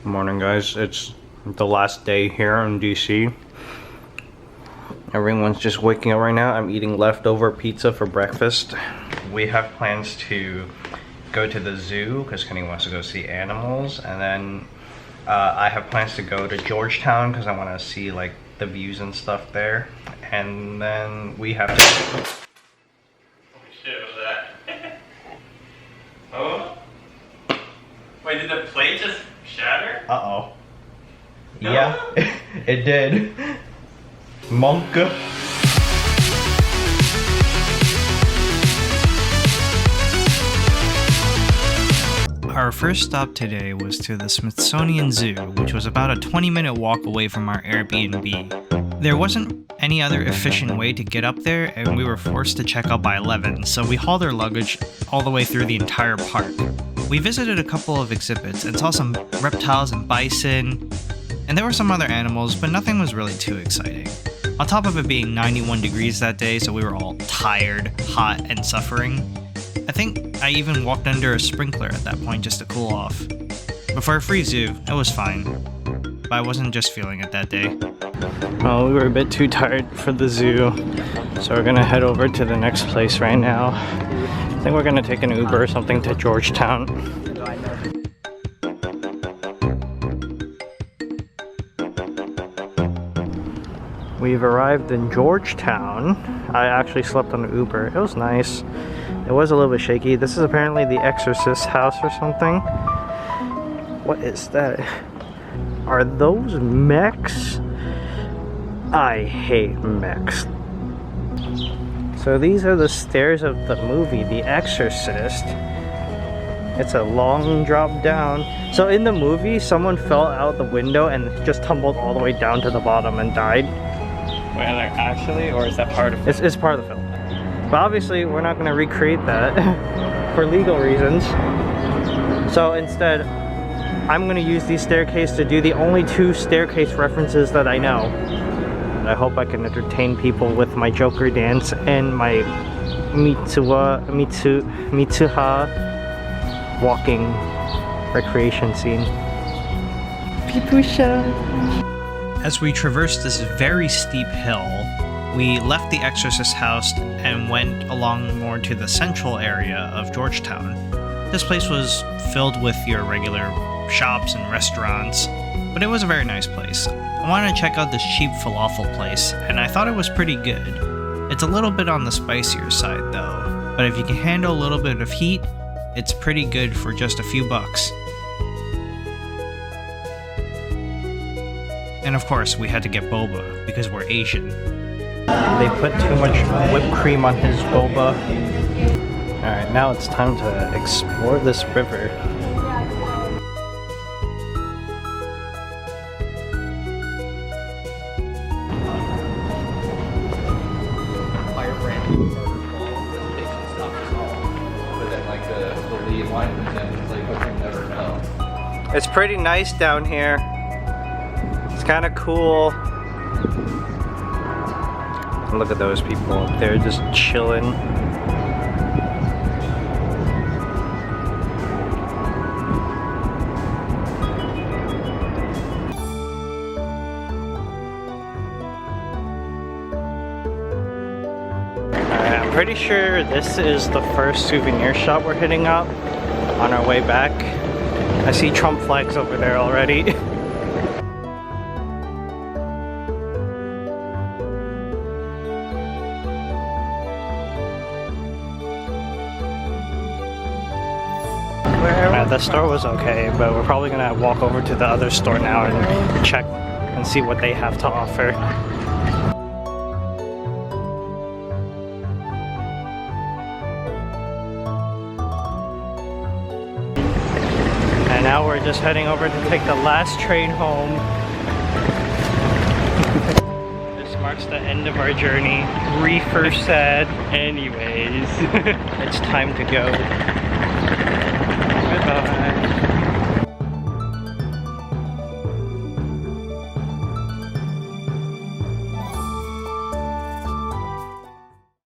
Morning, guys. It's the last day here in DC. Everyone's just waking up right now. I'm eating leftover pizza for breakfast. We have plans to go to the zoo because Kenny wants to go see animals, and then I have plans to go to Georgetown because I want to see like the views and stuff there, and then we have to... Holy shit, what was that? Oh? Wait, did the plate just shatter? Uh-oh. No? Yeah, it did. Monk. Our first stop today was to the Smithsonian Zoo, which was about a 20-minute walk away from our Airbnb. There wasn't any other efficient way to get up there, and we were forced to check out by 11, so we hauled our luggage all the way through the entire park. We visited a couple of exhibits and saw some reptiles and bison, and there were some other animals, but nothing was really too exciting. On top of it being 91 degrees that day, so we were all tired, hot, and suffering. I think I even walked under a sprinkler at that point just to cool off. But for a free zoo, it was fine. But I wasn't just feeling it that day. Well, we were a bit too tired for the zoo, so we're gonna head over to the next place right now. I think we're gonna take an Uber or something to Georgetown. We've arrived in Georgetown. I actually slept on an Uber. It was nice. It was a little bit shaky. This is apparently the Exorcist House or something. What is that? Are those mechs? I hate mechs. So these are the stairs of the movie, The Exorcist. It's a long drop down. So in the movie, someone fell out the window and just tumbled all the way down to the bottom and died. Wait, like actually, or is that part of it? It's part of the film. But obviously, we're not going to recreate that for legal reasons. So instead, I'm going to use these staircases to do the only 2 staircase references that I know. And I hope I can entertain people with my Joker dance and my Mitsuha walking recreation scene. Pipusha. As we traversed this very steep hill, we left the Exorcist House and went along more to the central area of Georgetown. This place was filled with your regular shops and restaurants, but it was a very nice place. I wanted to check out this cheap falafel place, and I thought it was pretty good. It's a little bit on the spicier side though, but if you can handle a little bit of heat, it's pretty good for just a few bucks. And of course, we had to get boba because we're Asian. They put too much whipped cream on his boba. Alright, now it's time to explore this river. It's pretty nice down here. It's kind of cool. Look at those people up there just chilling. I'm pretty sure this is the first souvenir shop we're hitting up on our way back. I see Trump flags over there already. The store was okay, but we're probably gonna walk over to the other store now and check and see what they have to offer. And now we're just heading over to take the last train home. This marks the end of our journey. Reefer said. Anyways, it's time to go.